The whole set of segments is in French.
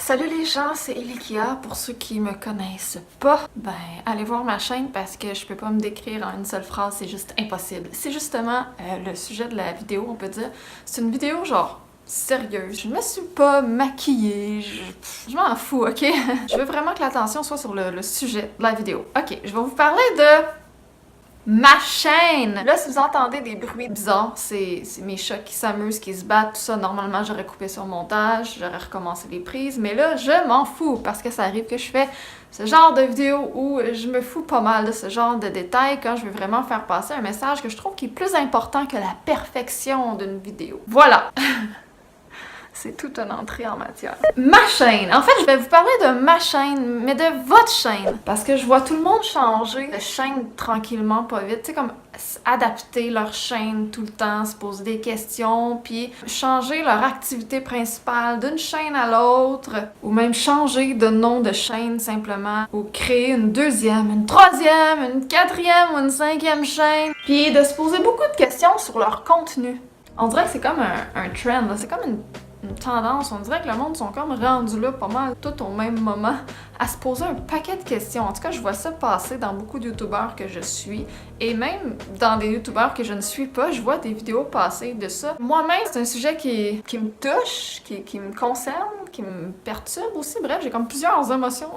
Salut les gens, c'est Elikia. Pour ceux qui me connaissent pas, allez voir ma chaîne parce que je peux pas me décrire en une seule phrase, c'est juste impossible. C'est justement le sujet de la vidéo, on peut dire. C'est une vidéo genre sérieuse. Je me suis pas maquillée, je m'en fous, ok? Je veux vraiment que l'attention soit sur le sujet de la vidéo. Ok, je vais vous parler de ma chaîne! Là, si vous entendez des bruits bizarres, c'est mes chats qui s'amusent, qui se battent, tout ça. Normalement, j'aurais coupé sur le montage, j'aurais recommencé les prises, mais là, je m'en fous parce que ça arrive que je fais ce genre de vidéo où je me fous pas mal de ce genre de détails quand je veux vraiment faire passer un message que je trouve qui est plus important que la perfection d'une vidéo. Voilà! C'est toute une entrée en matière. Ma chaîne! En fait, je vais vous parler de ma chaîne, mais de votre chaîne. Parce que je vois tout le monde changer de chaîne tranquillement, pas vite. Tu sais, comme adapter leur chaîne tout le temps, se poser des questions, puis changer leur activité principale d'une chaîne à l'autre, ou même changer de nom de chaîne simplement, ou créer une deuxième, une troisième, une quatrième ou une cinquième chaîne, puis de se poser beaucoup de questions sur leur contenu. On dirait que c'est comme un trend, c'est comme une tendance, on dirait que le monde sont comme rendus là pas mal tout au même moment à se poser un paquet de questions. En tout cas, je vois ça passer dans beaucoup de youtubeurs que je suis et même dans des youtubeurs que je ne suis pas, je vois des vidéos passer de ça. Moi-même, c'est un sujet qui me touche, qui me concerne, qui me perturbe aussi. Bref, j'ai comme plusieurs émotions.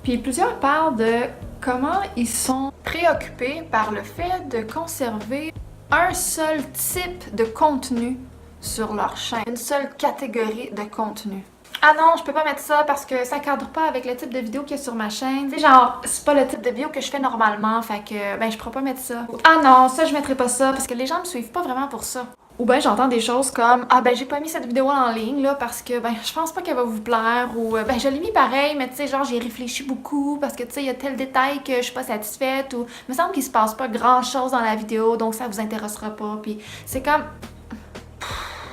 Puis plusieurs parlent de comment ils sont préoccupés par le fait de conserver un seul type de contenu sur leur chaîne, une seule catégorie de contenu. Ah non, je peux pas mettre ça parce que ça cadre pas avec le type de vidéo qu'il y a sur ma chaîne. Tu sais, genre, c'est pas le type de vidéo que je fais normalement, fait que, je pourrais pas mettre ça. Ah non, ça je mettrai pas ça parce que les gens me suivent pas vraiment pour ça. Ou j'entends des choses comme « Ah j'ai pas mis cette vidéo en ligne là parce que je pense pas qu'elle va vous plaire » ou « je l'ai mis pareil mais tu sais genre j'ai réfléchi beaucoup parce que tu sais il y a tel détail que je suis pas satisfaite » ou « Il me semble qu'il se passe pas grand chose dans la vidéo donc ça vous intéressera pas » puis c'est comme...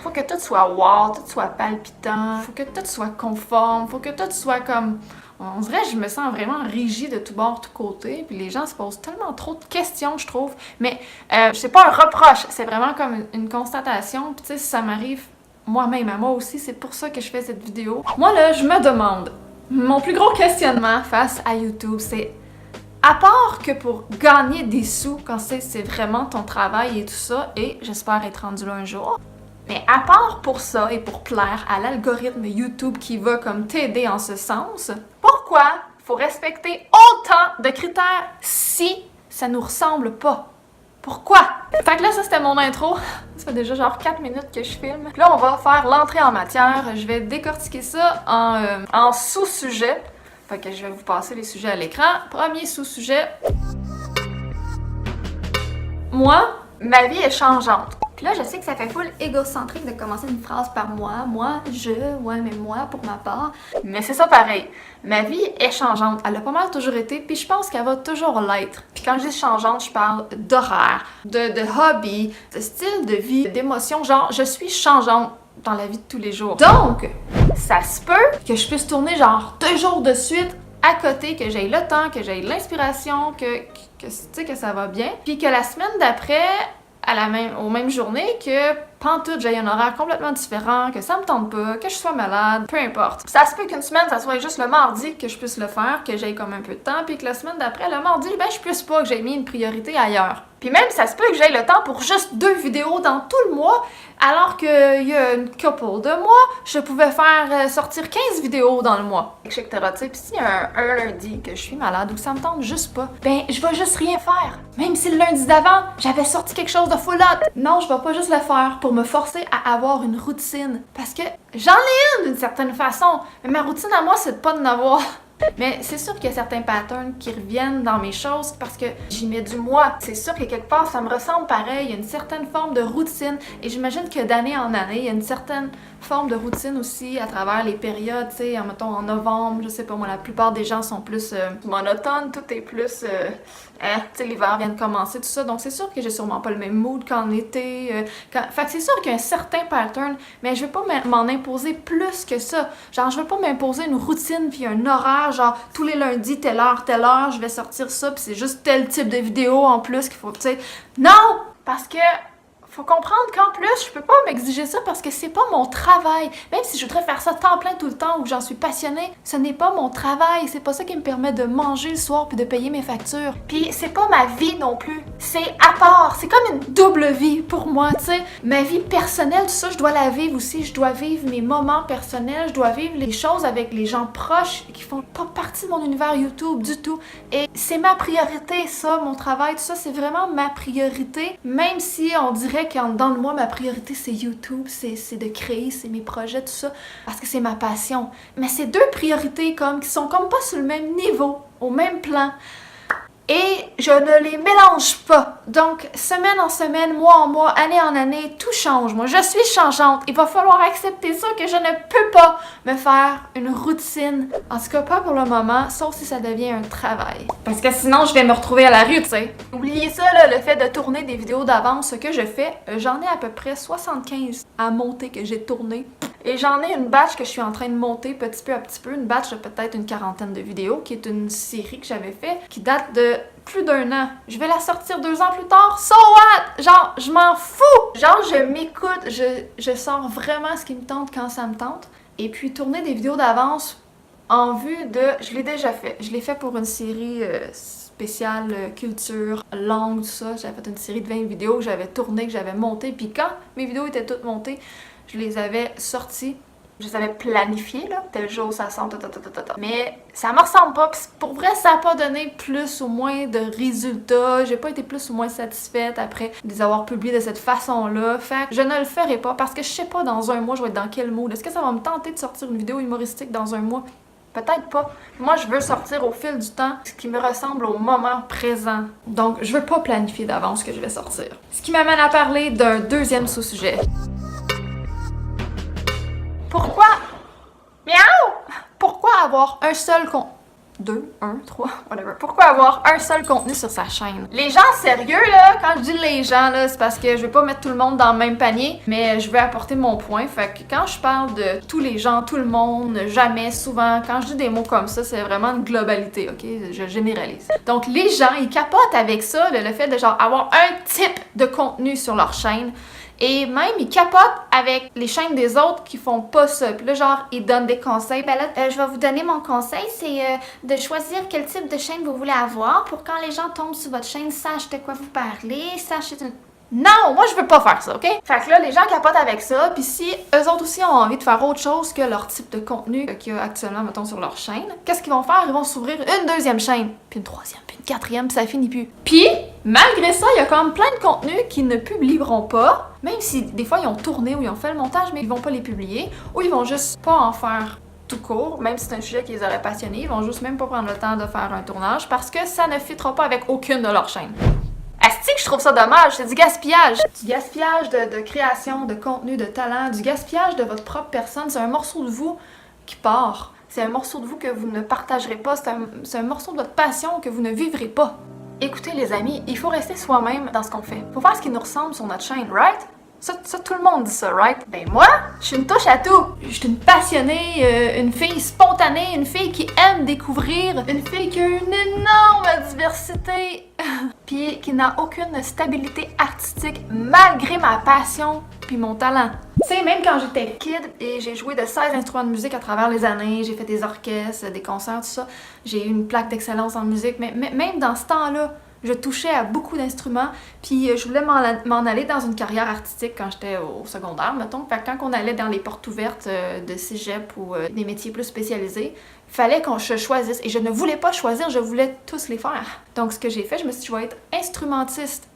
Faut que tout soit wow, tout soit palpitant, faut que tout soit conforme, faut que tout soit comme... On dirait que je me sens vraiment rigide de tout bord, tout côté, puis les gens se posent tellement trop de questions, je trouve. Mais c'est pas un reproche, c'est vraiment comme une constatation, puis tu sais, si ça m'arrive moi-même, à moi aussi, c'est pour ça que je fais cette vidéo. Moi là, je me demande, mon plus gros questionnement face à YouTube, c'est... À part que pour gagner des sous, quand c'est vraiment ton travail et tout ça, et j'espère être rendu là un jour... Mais à part pour ça et pour plaire à l'algorithme YouTube qui va comme t'aider en ce sens, pourquoi faut respecter autant de critères si ça nous ressemble pas? Pourquoi? Fait que là, ça c'était mon intro. Ça fait déjà genre 4 minutes que je filme. Là, on va faire l'entrée en matière. Je vais décortiquer ça en sous-sujets. Fait que je vais vous passer les sujets à l'écran. Premier sous-sujet. Moi, ma vie est changeante. Puis là, je sais que ça fait full égocentrique de commencer une phrase par moi. Moi, mais moi, pour ma part. Mais c'est ça pareil. Ma vie est changeante. Elle a pas mal toujours été, puis je pense qu'elle va toujours l'être. Puis quand je dis changeante, je parle d'horaire, de hobby, de style de vie, d'émotion. Genre, je suis changeante dans la vie de tous les jours. Donc, ça se peut que je puisse tourner genre 2 jours de suite à côté, que j'aie le temps, que j'aie l'inspiration, que tu sais, que ça va bien. Puis que la semaine d'après... aux mêmes journées que pantoute, j'ai un horaire complètement différent, que ça me tente pas, que je sois malade, peu importe. Ça se peut qu'une semaine, ça soit juste le mardi que je puisse le faire, que j'aie comme un peu de temps, puis que la semaine d'après, le mardi, je puisse pas, que j'ai mis une priorité ailleurs. Puis même, ça se peut que j'aie le temps pour juste 2 vidéos dans tout le mois, alors qu'il y a une couple de mois, je pouvais faire sortir 15 vidéos dans le mois, etc. Tu sais, puis s'il y a un lundi que je suis malade ou que ça me tente juste pas, je vais juste rien faire. Même si le lundi d'avant, j'avais sorti quelque chose de full hot. Non, je vais pas juste le faire pour me forcer à avoir une routine. Parce que j'en ai une d'une certaine façon, mais ma routine à moi, c'est de pas en avoir. Mais c'est sûr qu'il y a certains patterns qui reviennent dans mes choses parce que j'y mets du moi. C'est sûr que quelque part, ça me ressemble pareil. Il y a une certaine forme de routine. Et j'imagine que d'année en année, il y a une certaine forme de routine aussi à travers les périodes. Tu sais, mettons en novembre, je sais pas moi, la plupart des gens sont plus monotones. Tout est plus... tu sais, l'hiver vient de commencer, tout ça. Donc c'est sûr que j'ai sûrement pas le même mood qu'en été. Fait que c'est sûr qu'il y a un certain pattern, mais je veux pas m'en imposer plus que ça. Genre, je veux pas m'imposer une routine puis un horaire, genre tous les lundis, telle heure, je vais sortir ça, puis c'est juste tel type de vidéo en plus qu'il faut, tu sais. Non! Parce que Faut comprendre qu'en plus, je peux pas m'exiger ça parce que c'est pas mon travail. Même si je voudrais faire ça temps plein tout le temps ou que j'en suis passionnée, ce n'est pas mon travail. C'est pas ça qui me permet de manger le soir puis de payer mes factures. Puis c'est pas ma vie non plus. C'est à part. C'est comme une double vie pour moi, tu sais. Ma vie personnelle, tout ça, je dois la vivre aussi. Je dois vivre mes moments personnels. Je dois vivre les choses avec les gens proches qui font pas partie de mon univers YouTube du tout. Et c'est ma priorité, ça, mon travail, tout ça, c'est vraiment ma priorité. Même si on dirait qu'en dedans de moi, ma priorité, c'est YouTube, c'est de créer, c'est mes projets, tout ça, parce que c'est ma passion. Mais c'est deux priorités qui sont comme pas sur le même niveau, au même plan. Et je ne les mélange pas. Donc, semaine en semaine, mois en mois, année en année, tout change. Moi, je suis changeante. Il va falloir accepter ça, que je ne peux pas me faire une routine. En tout cas, pas pour le moment, sauf si ça devient un travail. Parce que sinon, je vais me retrouver à la rue, tu sais. Oubliez ça, là, le fait de tourner des vidéos d'avance. Ce que je fais, j'en ai à peu près 75 à monter que j'ai tourné. Et j'en ai une batch que je suis en train de monter petit peu à petit peu, une batch de peut-être une quarantaine de vidéos, qui est une série que j'avais fait, qui date de plus d'1 an. Je vais la sortir 2 ans plus tard, so what? Genre, je m'en fous! Genre, je m'écoute, je sors vraiment ce qui me tente quand ça me tente. Et puis, tourner des vidéos d'avance en vue de... Je l'ai déjà fait. Je l'ai fait pour une série spéciale culture, langue, tout ça. J'avais fait une série de 20 vidéos que j'avais tournées, que j'avais montées. Puis quand mes vidéos étaient toutes montées, je les avais sorties, je les avais planifiées, là, tel jour ça sort, mais ça me ressemble pas, pis pour vrai ça a pas donné plus ou moins de résultats, j'ai pas été plus ou moins satisfaite après les avoir publiés de cette façon-là, fait que je ne le ferai pas parce que je sais pas dans un mois je vais être dans quel mood, est-ce que ça va me tenter de sortir une vidéo humoristique dans un mois? Peut-être pas. Moi, je veux sortir au fil du temps ce qui me ressemble au moment présent. Donc, je veux pas planifier d'avance ce que je vais sortir. Ce qui m'amène à parler d'un deuxième sous-sujet. Pourquoi... Miaou! Pourquoi avoir un seul contenu... 2, 1, 3, whatever. Pourquoi avoir un seul contenu sur sa chaîne? Les gens sérieux, là, quand je dis les gens, là, c'est parce que je veux pas mettre tout le monde dans le même panier, mais je veux apporter mon point. Fait que quand je parle de tous les gens, tout le monde, jamais, souvent, quand je dis des mots comme ça, c'est vraiment une globalité, ok? Je généralise. Donc, les gens, ils capotent avec ça, le fait de genre avoir un type de contenu sur leur chaîne. Et même, ils capotent avec les chaînes des autres qui font pas ça. Puis là, genre, ils donnent des conseils. Ben là, je vais vous donner mon conseil, c'est de choisir quel type de chaîne vous voulez avoir pour quand les gens tombent sur votre chaîne, sachent de quoi vous parlez, sachent... Non, moi je veux pas faire ça, ok? Fait que là, les gens capotent avec ça, puis si eux autres aussi ont envie de faire autre chose que leur type de contenu qu'il y a actuellement, mettons, sur leur chaîne, qu'est-ce qu'ils vont faire? Ils vont s'ouvrir une deuxième chaîne, puis une troisième, puis une quatrième, puis ça finit plus. Puis, malgré ça, il y a quand même plein de contenus qu'ils ne publieront pas, même si des fois ils ont tourné ou ils ont fait le montage, mais ils vont pas les publier, ou ils vont juste pas en faire tout court, même si c'est un sujet qui les aurait passionnés, ils vont juste même pas prendre le temps de faire un tournage parce que ça ne fitera pas avec aucune de leurs chaînes. Asti que je trouve ça dommage, c'est du gaspillage. Du gaspillage de création, de contenu, de talent, du gaspillage de votre propre personne. C'est un morceau de vous qui part. C'est un morceau de vous que vous ne partagerez pas. C'est un morceau de votre passion que vous ne vivrez pas. Écoutez les amis, il faut rester soi-même dans ce qu'on fait. Faut faire ce qui nous ressemble sur notre chaîne, right? Ça, tout le monde dit ça, right? Ben moi, je suis une touche à tout. Je suis une passionnée, une fille spontanée, une fille qui aime découvrir, une fille qui a une énorme diversité, puis qui n'a aucune stabilité artistique malgré ma passion puis mon talent. Tu sais, même quand j'étais kid et j'ai joué de 16 instruments de musique à travers les années, j'ai fait des orchestres, des concerts, tout ça, j'ai eu une plaque d'excellence en musique, mais même dans ce temps-là, je touchais à beaucoup d'instruments, puis je voulais m'en aller dans une carrière artistique quand j'étais au secondaire, mettons. Fait que quand on allait dans les portes ouvertes de cégep ou des métiers plus spécialisés, fallait qu'on se choisisse. Et je ne voulais pas choisir, je voulais tous les faire. Donc ce que j'ai fait, je me suis dit, je vais être instrumentiste.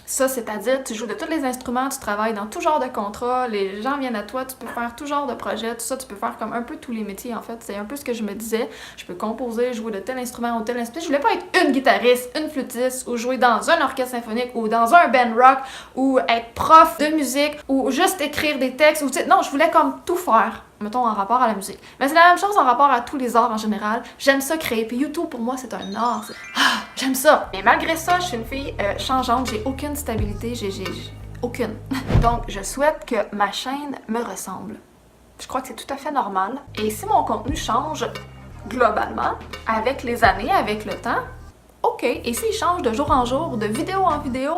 Ça, c'est-à-dire, tu joues de tous les instruments, tu travailles dans tout genre de contrats, les gens viennent à toi, tu peux faire tout genre de projet, tout ça, tu peux faire comme un peu tous les métiers, en fait. C'est un peu ce que je me disais. Je peux composer, jouer de tel instrument ou tel instrument. Je voulais pas être une guitariste, une flûtiste, ou jouer dans un orchestre symphonique, ou dans un band rock, ou être prof de musique, ou juste écrire des textes, ou tu sais, non, je voulais comme tout faire. Mettons en rapport à la musique. Mais c'est la même chose en rapport à tous les arts en général. J'aime ça créer. Puis YouTube, pour moi, c'est un art. J'aime ça. Mais malgré ça, je suis une fille changeante. J'ai aucune stabilité. J'ai aucune. Donc, je souhaite que ma chaîne me ressemble. Je crois que c'est tout à fait normal. Et si mon contenu change globalement, avec les années, avec le temps, OK. Et s'il change de jour en jour, de vidéo en vidéo,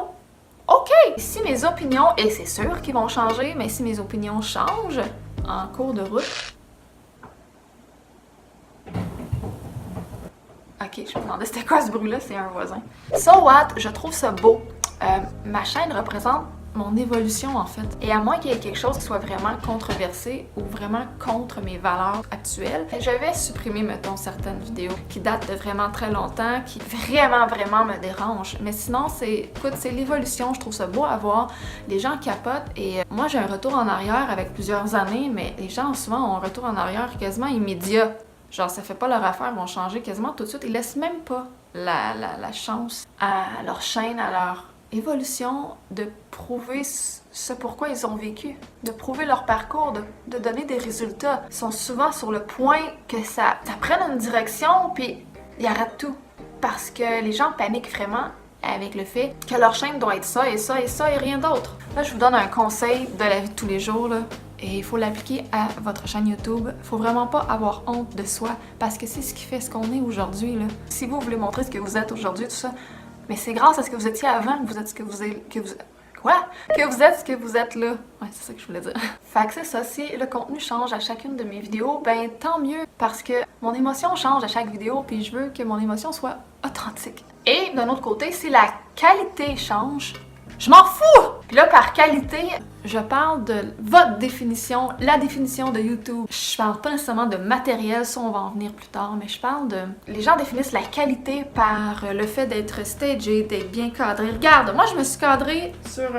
OK. si mes opinions, et c'est sûr qu'ils vont changer, mais si mes opinions changent en cours de route... Ok, je me demandais c'était quoi ce bruit-là, c'est un voisin. So what? Je trouve ça beau. Ma chaîne représente mon évolution en fait. Et à moins qu'il y ait quelque chose qui soit vraiment controversé ou vraiment contre mes valeurs actuelles, je vais supprimer, mettons, certaines vidéos qui datent de vraiment très longtemps, qui vraiment me dérangent. Mais sinon, écoute, c'est l'évolution, je trouve ça beau à voir. Les gens capotent et moi j'ai un retour en arrière avec plusieurs années, mais les gens souvent ont un retour en arrière quasiment immédiat. Genre, ça fait pas leur affaire, ils vont changer quasiment tout de suite. Ils laissent même pas la chance à leur chaîne, à leur évolution, de prouver ce pourquoi ils ont vécu, de prouver leur parcours, de donner des résultats. Ils sont souvent sur le point que ça prenne une direction, puis ils arrêtent tout. Parce que les gens paniquent vraiment avec le fait que leur chaîne doit être ça et ça et ça et rien d'autre. Là, je vous donne un conseil de la vie de tous les jours, là. Et il faut l'appliquer à votre chaîne YouTube. Faut vraiment pas avoir honte de soi, parce que c'est ce qui fait ce qu'on est aujourd'hui, là. Si vous voulez montrer ce que vous êtes aujourd'hui, tout ça, mais c'est grâce à ce que vous étiez avant que vous êtes ce que vous êtes... Que vous êtes ce que vous êtes là. Ouais, c'est ça que je voulais dire. Fait que c'est ça, si le contenu change à chacune de mes vidéos, ben tant mieux, parce que mon émotion change à chaque vidéo, puis je veux que mon émotion soit authentique. Et d'un autre côté, si la qualité change, je m'en fous! Puis là, par qualité, je parle de votre définition, la définition de YouTube. Je parle pas nécessairement de matériel, ça on va en venir plus tard, mais je parle de... Les gens définissent la qualité par le fait d'être stagé, d'être bien cadré. Regarde, moi je me suis cadrée sur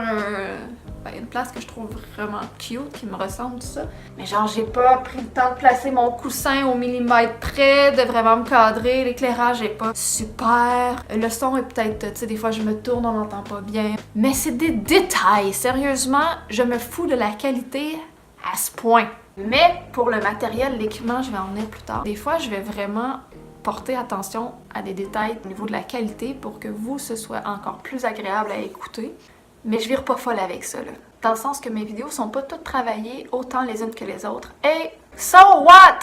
une place que je trouve vraiment cute, qui me ressemble, tout ça. Mais genre, j'ai pas pris le temps de placer mon coussin au millimètre près, de vraiment me cadrer. L'éclairage est pas super. Le son est peut-être, tu sais, des fois je me tourne, on n'entend pas bien. Mais c'est des détails. Sérieusement, je me fous de la qualité à ce point. Mais pour le matériel, l'équipement, je vais en venir plus tard. Des fois, je vais vraiment porter attention à des détails au niveau de la qualité pour que vous, ce soit encore plus agréable à écouter. Mais je vire pas folle avec ça, là. Dans le sens que mes vidéos sont pas toutes travaillées autant les unes que les autres. Et so what?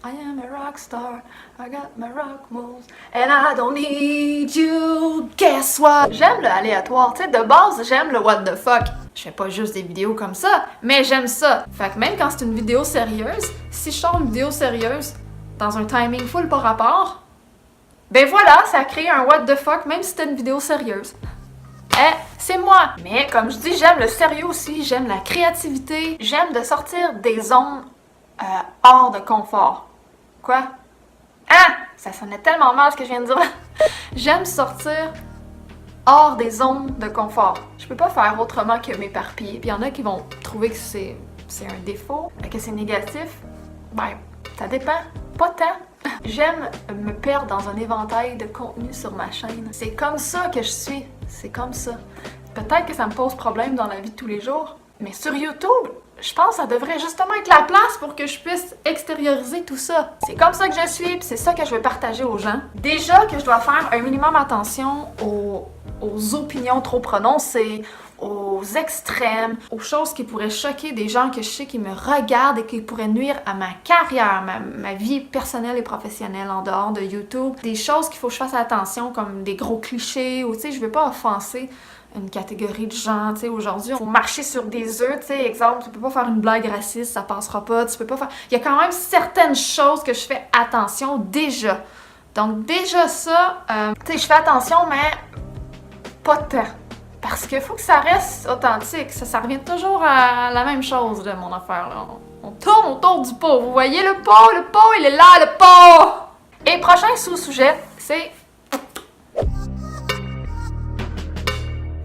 I am a rock star, I got my rock moves, and I don't need you, guess what? J'aime le aléatoire, tu sais, de base, j'aime le what the fuck. Je fais pas juste des vidéos comme ça, mais j'aime ça. Fait que même quand c'est une vidéo sérieuse, si je sors une vidéo sérieuse dans un timing full par rapport, ben voilà, ça crée un what the fuck, même si c'était une vidéo sérieuse. C'est moi! Mais comme je dis, j'aime le sérieux aussi, j'aime la créativité, j'aime de sortir des zones hors de confort. Quoi? Ah! Ça sonnait tellement mal ce que je viens de dire. J'aime sortir hors des zones de confort. Je peux pas faire autrement que m'éparpiller. Puis il y en a qui vont trouver que c'est un défaut, que c'est négatif. Ben, ça dépend. Pas tant. J'aime me perdre dans un éventail de contenu sur ma chaîne. C'est comme ça que je suis. C'est comme ça. Peut-être que ça me pose problème dans la vie de tous les jours, mais sur YouTube, je pense que ça devrait justement être la place pour que je puisse extérioriser tout ça. C'est comme ça que je suis, puis c'est ça que je veux partager aux gens. Déjà que je dois faire un minimum attention aux opinions trop prononcées, aux extrêmes, aux choses qui pourraient choquer des gens que je sais qui me regardent et qui pourraient nuire à ma carrière, ma vie personnelle et professionnelle en dehors de YouTube. Des choses qu'il faut que je fasse attention, comme des gros clichés, ou tu sais, je veux pas offenser une catégorie de gens, tu sais, aujourd'hui, on faut marcher sur des œufs, tu sais, exemple, tu peux pas faire une blague raciste, ça passera pas, tu peux pas faire... Il y a quand même certaines choses que je fais attention déjà. Donc déjà ça, tu sais, je fais attention, mais pas tant. Parce qu'il faut que ça reste authentique. Ça revient toujours à la même chose, là, mon affaire. Là. On tourne autour du pot. Vous voyez le pot, il est là, le pot! Et prochain sous-sujet, c'est...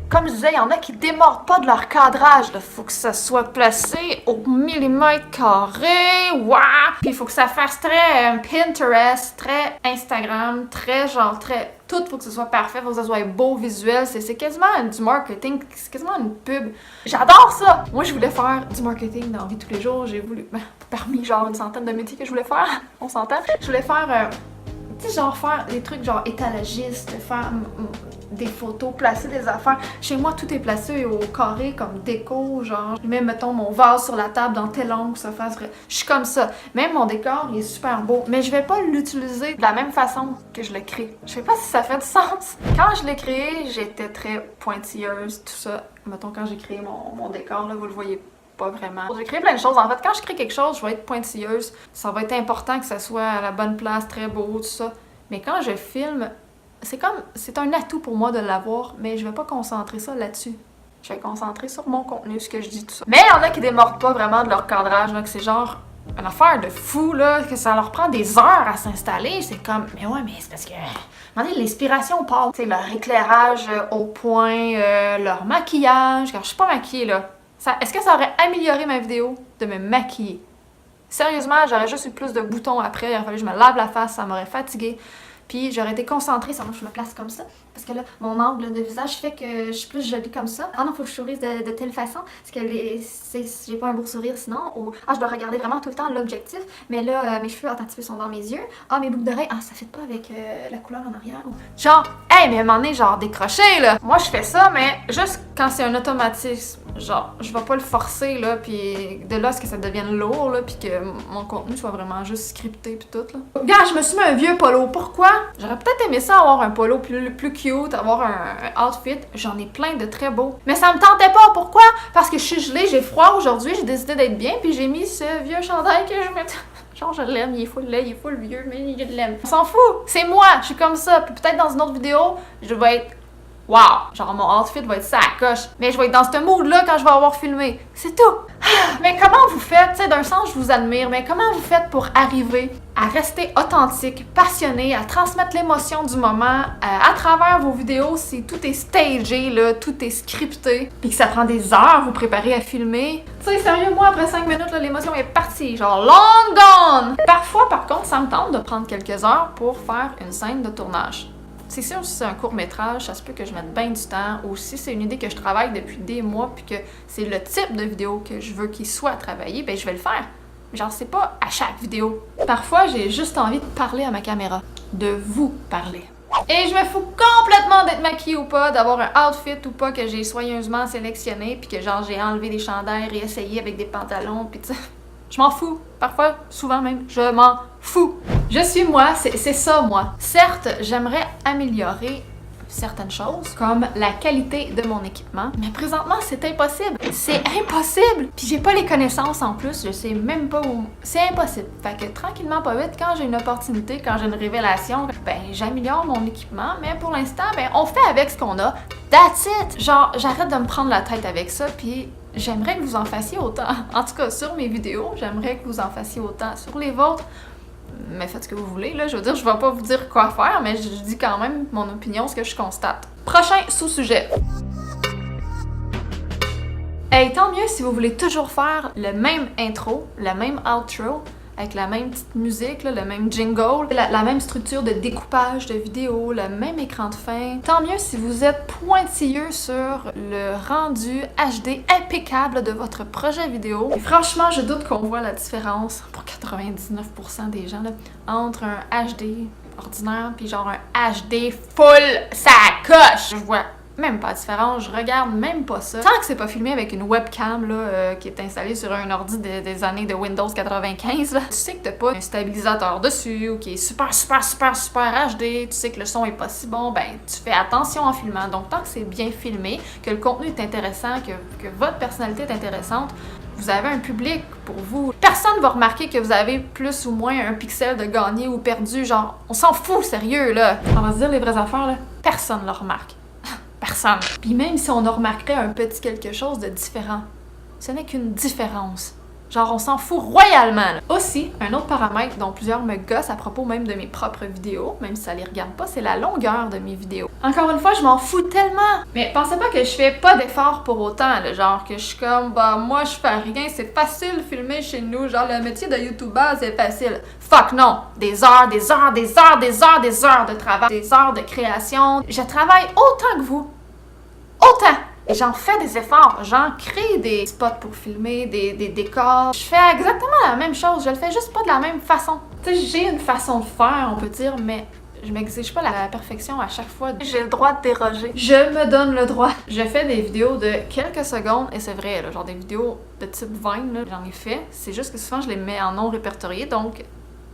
Comme je disais, il y en a qui démordent pas de leur cadrage. Il faut que ça soit placé au millimètre carré. Waouh! Puis il faut que ça fasse très Pinterest, très Instagram, très genre, très... Tout faut que ce soit parfait, faut que ça soit beau visuel. C'est quasiment du marketing, c'est quasiment une pub. J'adore ça! Moi, je voulais faire du marketing dans la vie de tous les jours. J'ai voulu... parmi genre une centaine de métiers que je voulais faire, on s'entend. Je voulais faire... tu sais, genre faire des trucs genre étalagistes, faire des photos, placer des affaires. Chez moi, tout est placé au carré comme déco, genre. Je mets, mettons, mon vase sur la table dans tel angle, ça fasse vrai. Je suis comme ça. Même mon décor, il est super beau. Mais je vais pas l'utiliser de la même façon que je le crée. Je sais pas si ça fait du sens. Quand je l'ai créé, j'étais très pointilleuse, tout ça. Mettons, quand j'ai créé mon décor, là, vous le voyez pas vraiment. J'ai créé plein de choses. En fait, quand je crée quelque chose, je vais être pointilleuse. Ça va être important que ça soit à la bonne place, très beau, tout ça. Mais quand je filme, c'est un atout pour moi de l'avoir, mais je vais pas concentrer ça là-dessus. Je vais concentrer sur mon contenu, ce que je dis, tout ça. Mais il y en a qui démordent pas vraiment de leur cadrage, là, que c'est genre une affaire de fou, là, que ça leur prend des heures à s'installer. C'est comme, mais ouais, mais c'est parce que, l'inspiration part. Tu sais, leur éclairage au point, leur maquillage. Car je suis pas maquillée, là. Est-ce que ça aurait amélioré ma vidéo de me maquiller? Sérieusement, j'aurais juste eu plus de boutons après, il aurait fallu que je me lave la face, ça m'aurait fatiguée. Puis j'aurais été concentrée, sinon je me place comme ça. Parce que là, mon angle de visage fait que je suis plus jolie comme ça. Ah non, faut que je sourise de telle façon. Parce que j'ai pas un beau sourire sinon. Ou, je dois regarder vraiment tout le temps l'objectif. Mais là, mes cheveux, attends un petit peu, sont dans mes yeux. Ah, mes boucles d'oreilles, ça fit pas avec la couleur en arrière. Genre, hey, mais à un moment donné, genre décroché là. Moi, je fais ça, mais juste quand c'est un automatisme. Genre, je vais pas le forcer là, puis de là à ce que ça devienne lourd là, puis que mon contenu soit vraiment juste scripté puis tout là. Regarde, je me suis mis un vieux polo. Pourquoi? J'aurais peut-être aimé ça avoir un polo plus cute, avoir un outfit. J'en ai plein de très beaux. Mais ça me tentait pas. Pourquoi? Parce que je suis gelée, j'ai froid aujourd'hui, j'ai décidé d'être bien, puis j'ai mis ce vieux chandail que je mets. Genre, je l'aime, il est full laid, il est full vieux, mais je l'aime. On s'en fout, c'est moi, je suis comme ça. Puis peut-être dans une autre vidéo, je vais être wow! Genre, mon outfit va être ça à coche. Mais je vais être dans ce mood-là quand je vais avoir filmé. C'est tout! Mais comment vous faites? Tu sais, d'un sens, je vous admire, mais comment vous faites pour arriver à rester authentique, passionné, à transmettre l'émotion du moment à travers vos vidéos si tout est stagé, là, tout est scripté, puis que ça prend des heures vous préparer à filmer? Tu sais, sérieux, moi, après 5 minutes, l'émotion est partie, genre long gone! Parfois, par contre, ça me tente de prendre quelques heures pour faire une scène de tournage. C'est sûr, si c'est un court-métrage, ça se peut que je mette bien du temps, ou si c'est une idée que je travaille depuis des mois, puis que c'est le type de vidéo que je veux qu'il soit travaillé, ben je vais le faire. Genre, c'est pas à chaque vidéo. Parfois, j'ai juste envie de parler à ma caméra, de vous parler. Et je me fous complètement d'être maquillée ou pas, d'avoir un outfit ou pas que j'ai soigneusement sélectionné, puis que genre j'ai enlevé des chandails, réessayé avec des pantalons, puis tu sais. Je m'en fous. Parfois, souvent même, je m'en fous. Je suis moi, c'est ça moi. Certes, j'aimerais améliorer certaines choses, comme la qualité de mon équipement, mais présentement, c'est impossible. C'est impossible! Puis j'ai pas les connaissances en plus, je sais même pas où... C'est impossible. Fait que tranquillement, pas vite, quand j'ai une opportunité, quand j'ai une révélation, ben j'améliore mon équipement, mais pour l'instant, ben on fait avec ce qu'on a. That's it! Genre, j'arrête de me prendre la tête avec ça, puis j'aimerais que vous en fassiez autant. En tout cas, sur mes vidéos, j'aimerais que vous en fassiez autant. Sur les vôtres, mais faites ce que vous voulez, là. Je veux dire, je vais pas vous dire quoi faire, mais je dis quand même mon opinion, ce que je constate. Prochain sous-sujet. Hey, tant mieux si vous voulez toujours faire le même intro, le même outro, avec la même petite musique, là, le même jingle, la même structure de découpage de vidéo, le même écran de fin. Tant mieux si vous êtes pointilleux sur le rendu HD impeccable de votre projet vidéo. Et franchement, je doute qu'on voit la différence, pour 99% des gens, là, entre un HD ordinaire puis genre un HD full ça coche. Je vois même pas de différence, je regarde même pas ça. Tant que c'est pas filmé avec une webcam là, qui est installée sur un ordi des années de Windows 95, là, tu sais que t'as pas un stabilisateur dessus ou qui est super HD, tu sais que le son est pas si bon, ben tu fais attention en filmant. Donc tant que c'est bien filmé, que le contenu est intéressant, que votre personnalité est intéressante, vous avez un public pour vous. Personne va remarquer que vous avez plus ou moins un pixel de gagné ou perdu, genre on s'en fout sérieux là. On va se dire les vraies affaires là, personne le remarque. Personne. Puis même si on en remarquerait un petit quelque chose de différent, ce n'est qu'une différence. Genre, on s'en fout royalement. Là. Aussi, un autre paramètre dont plusieurs me gossent à propos même de mes propres vidéos, même si ça les regarde pas, c'est la longueur de mes vidéos. Encore une fois, je m'en fous tellement! Mais pensez pas que je fais pas d'efforts pour autant, là, genre que je suis comme, bah moi je fais rien, c'est facile filmer chez nous, genre le métier de youtubeur c'est facile. Fuck non! Des heures de travail, des heures de création. Je travaille autant que vous. Autant! Et j'en fais des efforts, j'en crée des spots pour filmer, des décors. Je fais exactement la même chose, je le fais juste pas de la même façon. Tu sais, j'ai une façon de faire, on peut dire, mais Je m'exige pas la perfection à chaque fois. J'ai le droit de déroger. Je me donne le droit. Je fais des vidéos de quelques secondes, et c'est vrai, là, genre des vidéos de type Vine, là, j'en ai fait. C'est juste que souvent, je les mets en non répertorié, donc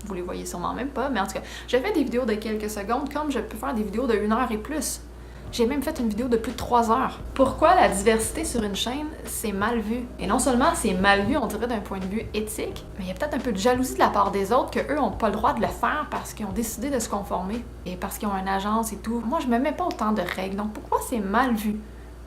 vous les voyez sûrement même pas. Mais en tout cas, je fais des vidéos de quelques secondes, comme je peux faire des vidéos de 1 heure et plus. J'ai même fait une vidéo de plus de 3 heures. Pourquoi la diversité sur une chaîne, c'est mal vu? Et non seulement c'est mal vu, on dirait d'un point de vue éthique, mais il y a peut-être un peu de jalousie de la part des autres qu'eux n'ont pas le droit de le faire parce qu'ils ont décidé de se conformer et parce qu'ils ont une agence et tout. Moi, je me mets pas autant de règles, donc pourquoi c'est mal vu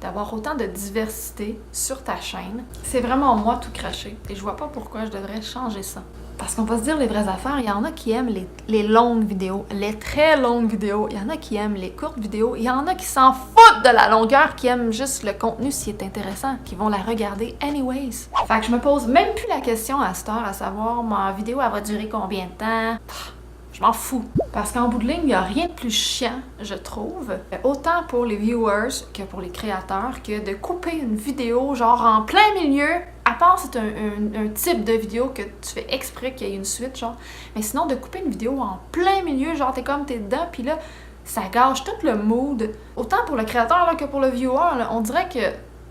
d'avoir autant de diversité sur ta chaîne? C'est vraiment moi tout craché et je vois pas pourquoi je devrais changer ça. Parce qu'on va se dire les vraies affaires, il y en a qui aiment les longues vidéos, les très longues vidéos, il y en a qui aiment les courtes vidéos, il y en a qui s'en foutent de la longueur, qui aiment juste le contenu s'il est intéressant, qui vont la regarder anyways. Fait que je me pose même plus la question à cette heure, à savoir ma vidéo elle va durer combien de temps. Je m'en fous. Parce qu'en bout de ligne, il n'y a rien de plus chiant, je trouve, autant pour les viewers que pour les créateurs, que de couper une vidéo genre en plein milieu. À part c'est un type de vidéo que tu fais exprès qu'il y ait une suite, genre. Mais sinon, de couper une vidéo en plein milieu, genre t'es dedans, puis là, ça gâche tout le mood. Autant pour le créateur là, que pour le viewer, là, on dirait que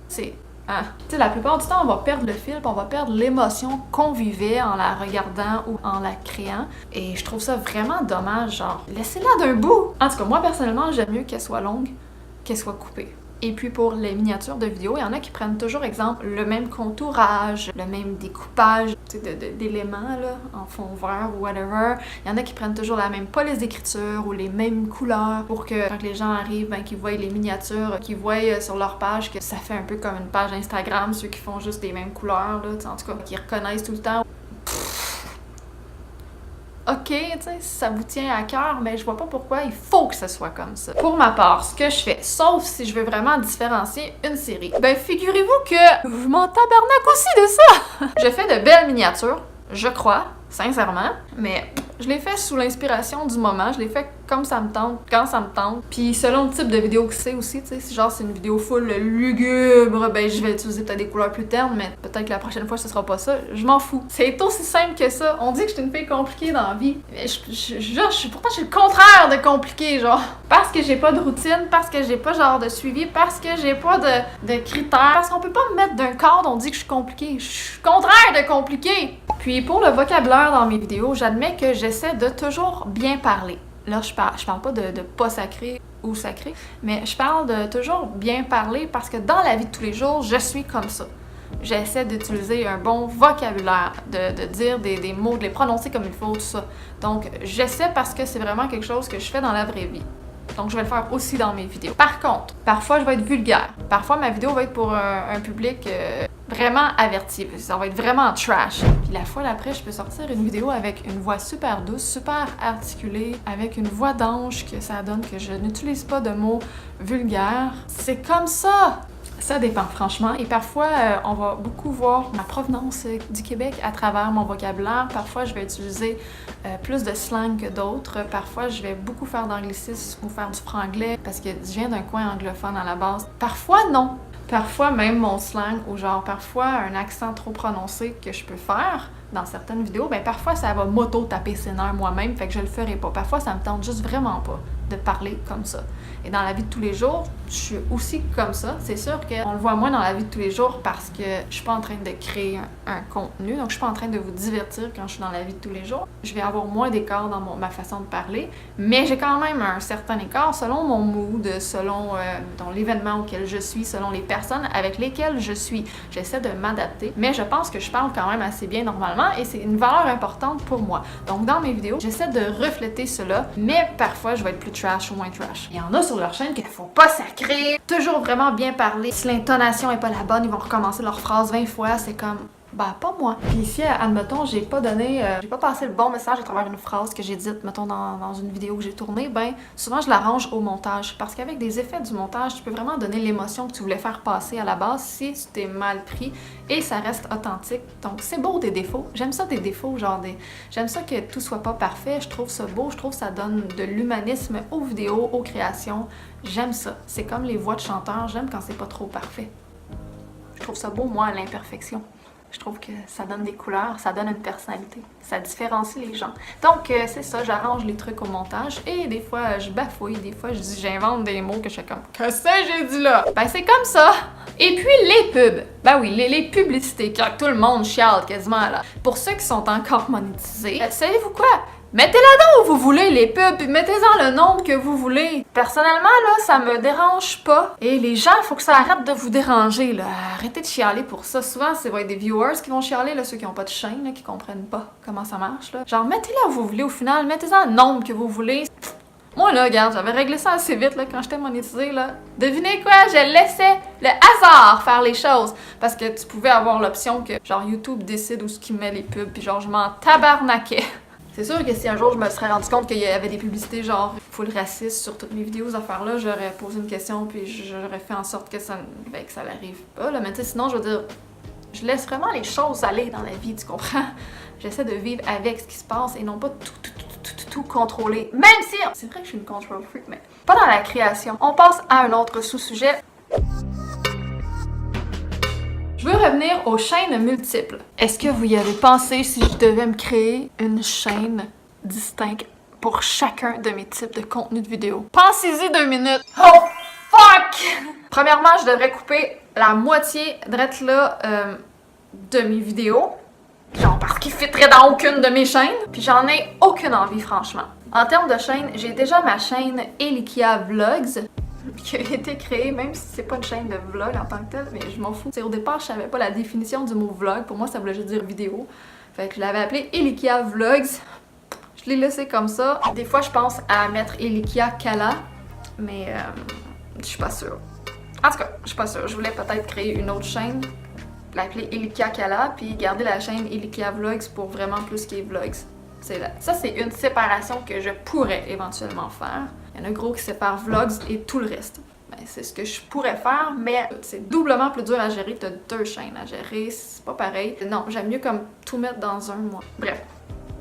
c'est... Ah. Tu sais, la plupart du temps, on va perdre le fil, on va perdre l'émotion qu'on vivait en la regardant ou en la créant. Et je trouve ça vraiment dommage, genre, laissez-la d'un bout! En tout cas, moi, personnellement, j'aime mieux qu'elle soit longue, qu'elle soit coupée. Et puis pour les miniatures de vidéos, il y en a qui prennent toujours exemple le même contourage, le même découpage d'éléments là, en fond vert ou whatever. Il y en a qui prennent toujours la même police d'écriture ou les mêmes couleurs pour que quand les gens arrivent, ben, qu'ils voient les miniatures, qu'ils voient sur leur page que ça fait un peu comme une page Instagram, ceux qui font juste les mêmes couleurs, là, en tout cas, qui reconnaissent tout le temps. Ok, tu sais, si ça vous tient à cœur, mais je vois pas pourquoi il faut que ce soit comme ça. Pour ma part, ce que je fais, sauf si je veux vraiment différencier une série, ben figurez-vous que je m'en tabarnak aussi de ça! Je fais de belles miniatures, je crois, sincèrement, mais je les fais sous l'inspiration du moment, je les fais comme ça me tente, quand ça me tente. Puis selon le type de vidéo que c'est aussi, tu sais, si genre c'est une vidéo full lugubre, ben je vais utiliser peut-être des couleurs plus ternes, mais peut-être que la prochaine fois ce sera pas ça, je m'en fous. C'est aussi simple que ça. On dit que je suis une fille compliquée dans la vie, mais pourtant je suis le contraire de compliqué, genre. Parce que j'ai pas de routine, parce que j'ai pas genre de suivi, parce que j'ai pas de critères, parce qu'on peut pas me mettre d'un cadre, on dit que je suis compliquée. Je suis le contraire de compliqué! Puis pour le vocabulaire dans mes vidéos, j'admets que j'essaie de toujours bien parler. Là, je parle pas de pas sacré ou sacré, mais je parle de toujours bien parler parce que dans la vie de tous les jours, je suis comme ça. J'essaie d'utiliser un bon vocabulaire, de dire des mots, de les prononcer comme il faut, tout ça. Donc, j'essaie parce que c'est vraiment quelque chose que je fais dans la vraie vie. Donc, je vais le faire aussi dans mes vidéos. Par contre, parfois, je vais être vulgaire. Parfois, ma vidéo va être pour un public vraiment averti. Ça va être vraiment trash. Puis la fois d'après, je peux sortir une vidéo avec une voix super douce, super articulée, avec une voix d'ange que ça donne que je n'utilise pas de mots vulgaires. C'est comme ça! Ça dépend, franchement. Et parfois, on va beaucoup voir ma provenance du Québec à travers mon vocabulaire. Parfois, je vais utiliser plus de slang que d'autres. Parfois, je vais beaucoup faire d'anglicisme ou faire du franglais parce que je viens d'un coin anglophone à la base. Parfois, non. Parfois, même mon slang ou genre parfois un accent trop prononcé que je peux faire dans certaines vidéos, ben parfois ça va m'auto-taper ses nerfs moi-même, fait que je le ferai pas. Parfois, ça me tente juste vraiment pas de parler comme ça. Et dans la vie de tous les jours, je suis aussi comme ça. C'est sûr qu'on le voit moins dans la vie de tous les jours parce que je suis pas en train de créer un contenu, donc je suis pas en train de vous divertir quand je suis dans la vie de tous les jours. Je vais avoir moins d'écart dans ma façon de parler, mais j'ai quand même un certain écart selon mon mood, selon dans l'événement auquel je suis, selon les personnes avec lesquelles je suis. J'essaie de m'adapter, mais je pense que je parle quand même assez bien normalement et c'est une valeur importante pour moi. Donc dans mes vidéos, j'essaie de refléter cela, mais parfois je vais être plus trash ou moins trash. Il y en a sur leur chaîne qu'il faut pas sacrer, toujours vraiment bien parler. Si l'intonation est pas la bonne, ils vont recommencer leur phrase 20 fois, c'est comme... bah pas moi. Puis ici, admettons, j'ai pas passé le bon message à travers une phrase que j'ai dite, mettons, dans une vidéo que j'ai tournée, ben souvent je l'arrange au montage. Parce qu'avec des effets du montage, tu peux vraiment donner l'émotion que tu voulais faire passer à la base si tu t'es mal pris et ça reste authentique. Donc c'est beau des défauts. J'aime ça des défauts, j'aime ça que tout soit pas parfait. Je trouve ça beau, je trouve que ça donne de l'humanisme aux vidéos, aux créations. J'aime ça. C'est comme les voix de chanteurs, j'aime quand c'est pas trop parfait. Je trouve ça beau, moi, à l'imperfection. Je trouve que ça donne des couleurs, ça donne une personnalité, ça différencie les gens. Donc c'est ça, j'arrange les trucs au montage et des fois je bafouille, des fois j'invente des mots que je suis comme « Qu'est-ce que j'ai dit là? » Ben c'est comme ça! Et puis les pubs, ben oui, les publicités, que tout le monde chiale quasiment là. Pour ceux qui sont encore monétisés, savez-vous quoi? Mettez-la donc où vous voulez, les pubs, puis mettez-en le nombre que vous voulez. Personnellement, là, ça me dérange pas. Et les gens, faut que ça arrête de vous déranger, là. Arrêtez de chialer pour ça. Souvent, c'est des viewers qui vont chialer, là, ceux qui ont pas de chaîne, là, qui comprennent pas comment ça marche, là. Genre, mettez-la où vous voulez au final, mettez-en le nombre que vous voulez. Moi, là, regarde, j'avais réglé ça assez vite, là, quand j'étais monétisée, là. Devinez quoi? Je laissais le hasard faire les choses. Parce que tu pouvais avoir l'option que, genre, YouTube décide où ce qu'il met les pubs, puis genre, je m'en tabarnaquais. C'est sûr que si un jour je me serais rendu compte qu'il y avait des publicités genre full raciste sur toutes mes vidéos, ces affaires-là, j'aurais posé une question puis j'aurais fait en sorte que ça l'arrive pas. Là. Mais tu sais, sinon, je veux dire, je laisse vraiment les choses aller dans la vie, tu comprends? J'essaie de vivre avec ce qui se passe et non pas tout contrôler. Même si, c'est vrai que je suis une control freak, mais pas dans la création. On passe à un autre sous-sujet. Je veux revenir aux chaînes multiples. Est-ce que vous y avez pensé si je devais me créer une chaîne distincte pour chacun de mes types de contenu de vidéo? Pensez-y 2 minutes. Oh fuck! Premièrement, je devrais couper la moitié drette là de mes vidéos. Genre parce qu'ils fitteraient dans aucune de mes chaînes. Puis j'en ai aucune envie, franchement. En termes de chaîne, j'ai déjà ma chaîne Elikia Vlogs, qui a été créée, même si c'est pas une chaîne de vlog en tant que telle, mais je m'en fous. T'sais, au départ, je savais pas la définition du mot vlog. Pour moi, ça voulait juste dire vidéo. Fait que je l'avais appelé Elikia Vlogs. Je l'ai laissé comme ça. Des fois, je pense à mettre Elikia Kala, mais je suis pas sûre. En tout cas, je suis pas sûre. Je voulais peut-être créer une autre chaîne, l'appeler Elikia Kala, puis garder la chaîne Elikia Vlogs pour vraiment plus qui est vlogs. Ça, c'est une séparation que je pourrais éventuellement faire. Il y en a gros qui séparent vlogs et tout le reste. Ben, c'est ce que je pourrais faire, mais c'est doublement plus dur à gérer. T'as 2 chaînes à gérer, c'est pas pareil. Non, j'aime mieux comme tout mettre dans un, moi.